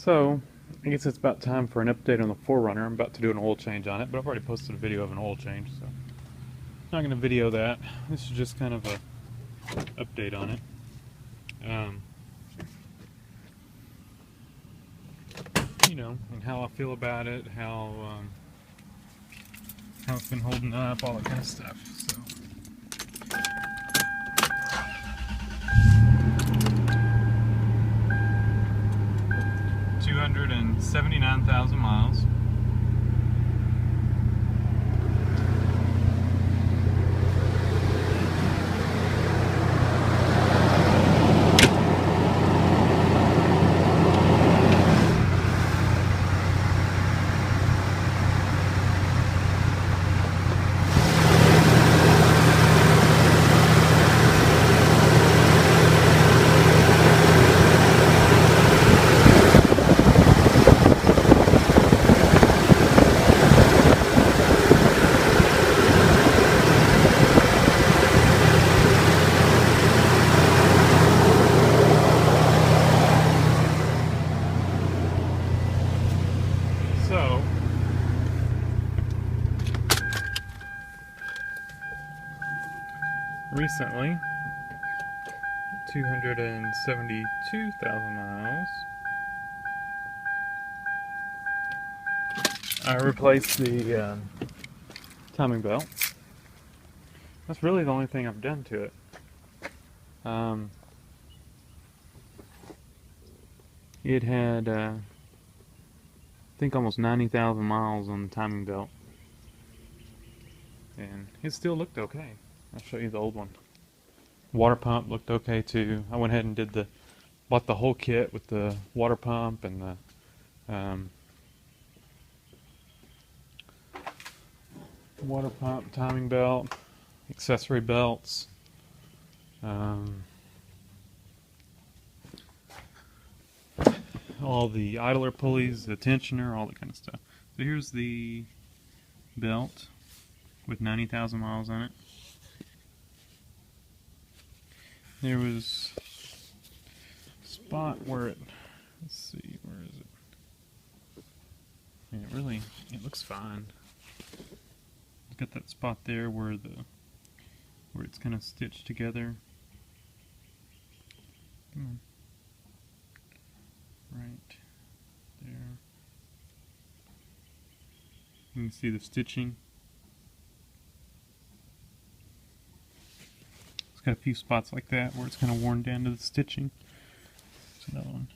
So, I guess it's about time for an update on the 4Runner. I'm about to do an oil change on it, but I've already posted a video of an oil change, so I'm not going to video that. This is just kind of a update on it. And how I feel about it, how it's been holding up, all that kind of stuff. So. 279,000 miles. So, recently, 272,000 miles, I replaced the timing belt. That's really the only thing I've done to it. It had, I think, almost 90,000 miles on the timing belt. And it still looked okay. I'll show you the old one. Water pump looked okay too. I went ahead and bought the whole kit with the water pump and the water pump, timing belt, accessory belts, all the idler pulleys, the tensioner, all that kind of stuff. So here's the belt with 90,000 miles on it. There was a spot where let's see, where is it? And it looks fine. Look at that spot there where it's kind of stitched together. Right there. You can see the stitching. It's got a few spots like that where it's kind of worn down to the stitching. There's another one.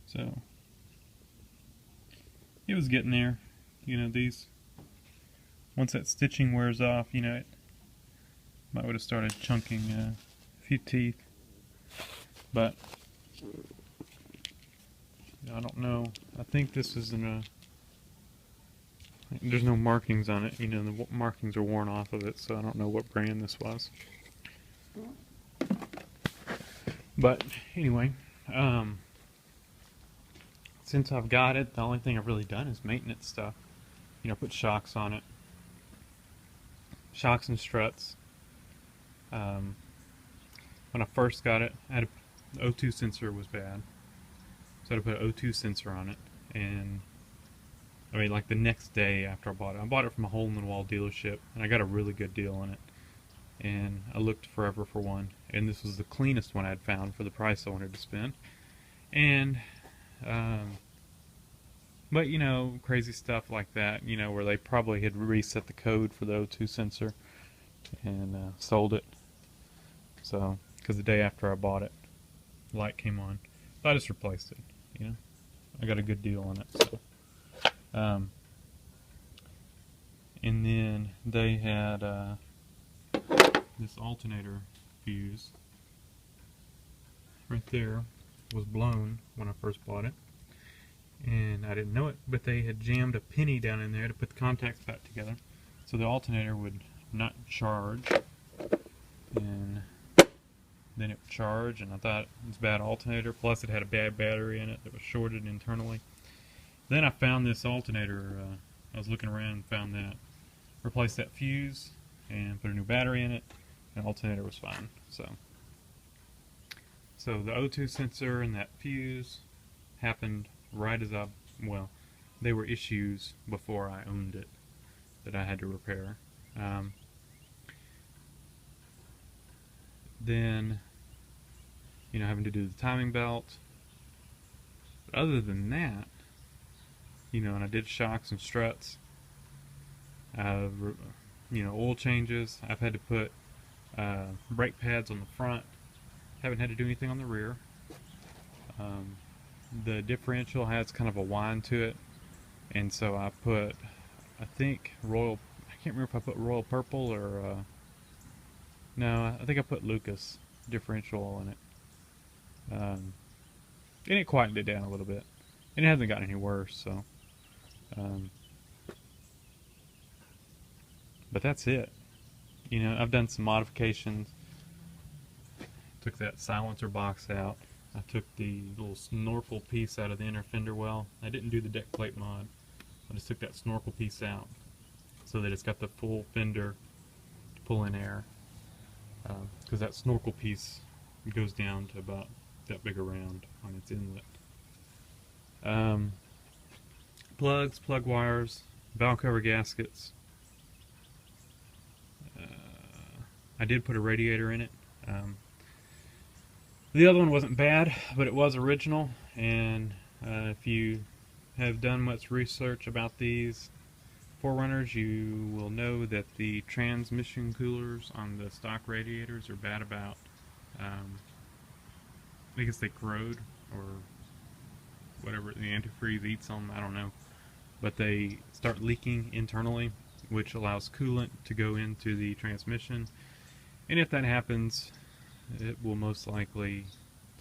So it was getting there. Once that stitching wears off, it might would have started chunking a few teeth. But I don't know. I think this is there's no markings on it. The markings are worn off of it, so I don't know what brand this was. But anyway, since I've got it, the only thing I've really done is maintenance stuff. Put shocks on it. Shocks and struts. When I first got it, the O2 sensor was bad. So I had to put an O2 sensor on it. And, like the next day after I bought it from a hole-in-the-wall dealership. And I got a really good deal on it. And I looked forever for one. And this was the cleanest one I'd found for the price I wanted to spend. And, but, crazy stuff like that, where they probably had reset the code for the O2 sensor and sold it. So, because the day after I bought it, the light came on. So I just replaced it, I got a good deal on it. So, and then they had this alternator fuse right there was blown when I first bought it. And I didn't know it, but they had jammed a penny down in there to put the contacts back together, so the alternator would not charge, and then it would charge, and I thought it was a bad alternator, plus it had a bad battery in it that was shorted internally. Then I found this alternator, I was looking around and found that, replaced that fuse, and put a new battery in it, and the alternator was fine, so So the O2 sensor and that fuse happened right as well, they were issues before I owned it that I had to repair. Then, having to do the timing belt. But other than that, and I did shocks and struts, oil changes. I've had to put brake pads on the front. Haven't had to do anything on the rear. The differential has kind of a whine to it, and so I put, I think, Royal, I can't remember if I put Royal Purple or, no, I think I put Lucas differential oil in it. And it quietened it down a little bit. And it hasn't gotten any worse, so. But that's it. I've done some modifications. Took that silencer box out. I took the little snorkel piece out of the inner fender well. I didn't do the deck plate mod. I just took that snorkel piece out so that it's got the full fender to pull in air. Because that snorkel piece goes down to about that big around on its inlet. Plugs, plug wires, valve cover gaskets. I did put a radiator in it. The other one wasn't bad, but it was original, and if you have done much research about these 4Runners, you will know that the transmission coolers on the stock radiators are bad about, I guess they corrode, or whatever the antifreeze eats them, I don't know. But they start leaking internally, which allows coolant to go into the transmission. And if that happens, it will most likely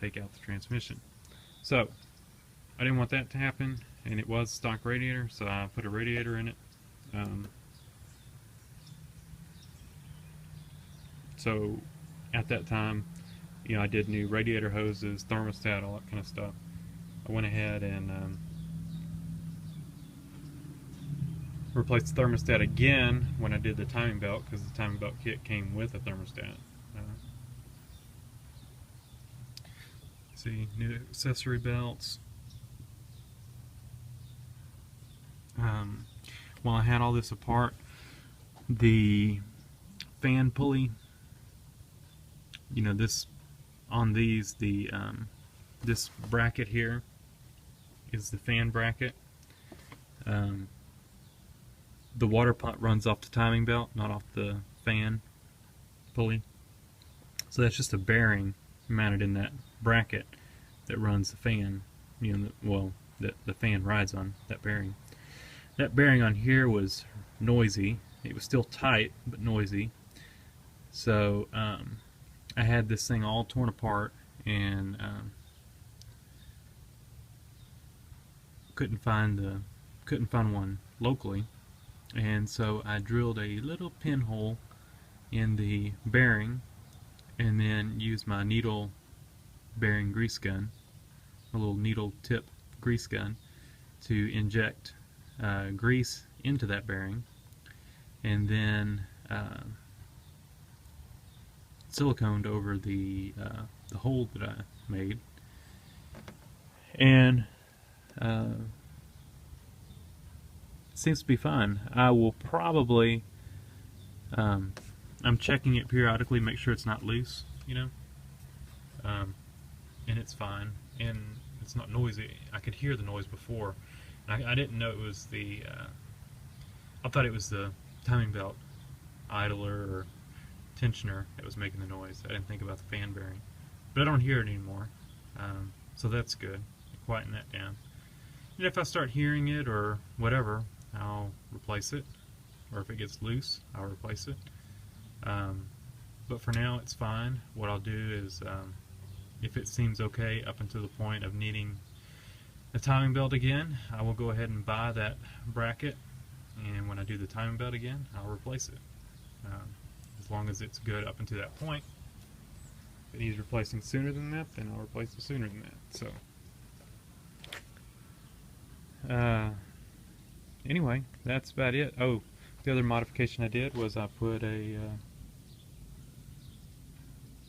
take out the transmission. So, I didn't want that to happen, and it was stock radiator, so I put a radiator in it. So, at that time, I did new radiator hoses, thermostat, all that kind of stuff. I went ahead and replaced the thermostat again when I did the timing belt, because the timing belt kit came with a thermostat. See, new accessory belts. While I had all this apart, the fan pulley, this on these, this bracket here is the fan bracket. The water pump runs off the timing belt, not off the fan pulley. So that's just a bearing mounted in that bracket that runs the fan, that the fan rides on, that bearing. That bearing on here was noisy. It was still tight, but noisy. So I had this thing all torn apart, and couldn't find one locally. And so I drilled a little pinhole in the bearing, and then used my needle bearing grease gun, a little needle tip grease gun, to inject grease into that bearing, and then siliconed over the hole that I made. And it seems to be fine. I will probably, I'm checking it periodically, make sure it's not loose, and it's fine, and it's not noisy. I could hear the noise before. I didn't know it was the, I thought it was the timing belt idler or tensioner that was making the noise. I didn't think about the fan bearing. But I don't hear it anymore, so that's good. Quieten that down. And if I start hearing it or whatever, I'll replace it. Or if it gets loose, I'll replace it. But for now, it's fine. What I'll do is, if it seems okay up until the point of needing the timing belt again, I will go ahead and buy that bracket, and when I do the timing belt again, I'll replace it. As long as it's good up until that point. If it needs replacing sooner than that, then I'll replace it sooner than that. So, anyway, that's about it. Oh, the other modification I did was I put a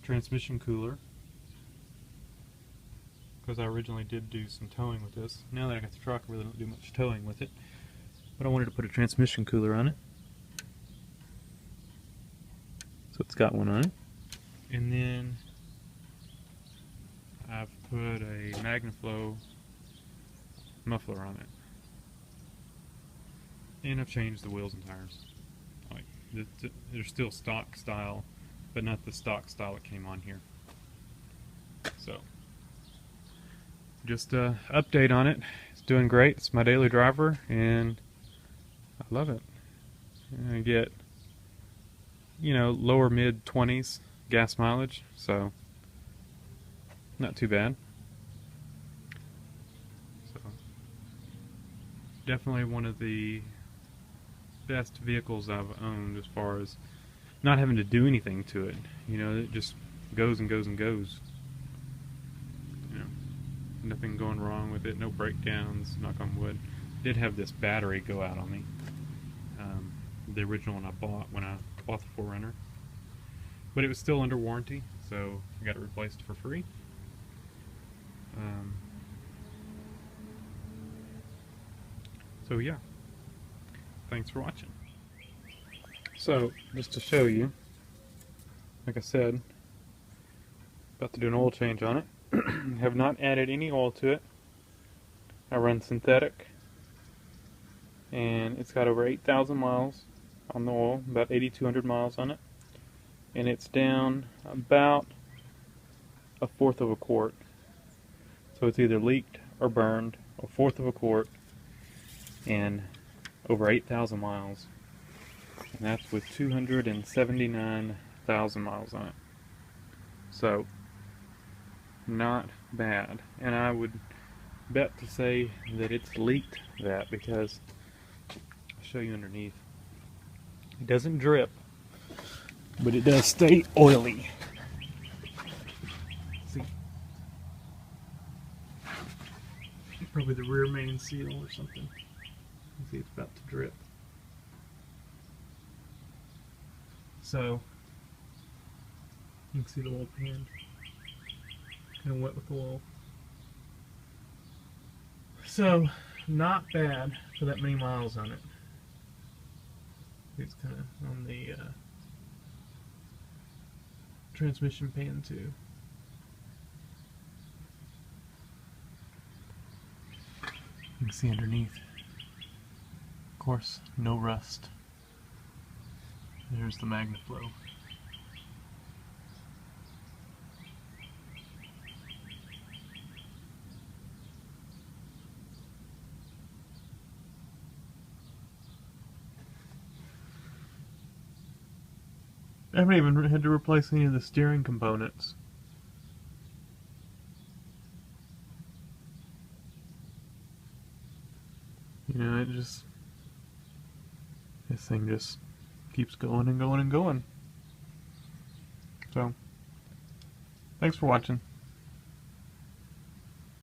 transmission cooler because I originally did do some towing with this. Now that I got the truck, I really don't do much towing with it. But I wanted to put a transmission cooler on it. So it's got one on it. And then I've put a MagnaFlow muffler on it. And I've changed the wheels and tires. Like, they're still stock style, but not the stock style that came on here. So, just an update on it. It's doing great. It's my daily driver, and I love it. And I get, you know, lower mid-20s gas mileage, so not too bad. So, definitely one of the best vehicles I've owned as far as not having to do anything to it. You know, it just goes and goes and goes. You know, nothing going wrong with it, no breakdowns, knock on wood. Did have this battery go out on me. The original one I bought when I bought the 4Runner. But it was still under warranty, so I got it replaced for free. So yeah, thanks for watching. So, just to show you, like I said, about to do an oil change on it. Have not added any oil to it. I run synthetic, and it's got over 8,000 miles on the oil, about 8,200 miles on it, and it's down about 1/4 of a quart. So it's either leaked or burned, 1/4 of a quart, and over 8,000 miles, and that's with 279,000 miles on it. So not bad, and I would bet to say that it's leaked that, because I'll show you underneath. It doesn't drip, but it does stay oily. See, probably the rear main seal or something. You see, it's about to drip. So you can see the oil pan kind of wet with oil. So not bad for that many miles on it. It's kind of on the transmission pan too. You can see underneath. Of course, no rust. There's the MagnaFlow. I haven't even had to replace any of the steering components. You know, this thing just keeps going and going and going. So, thanks for watching.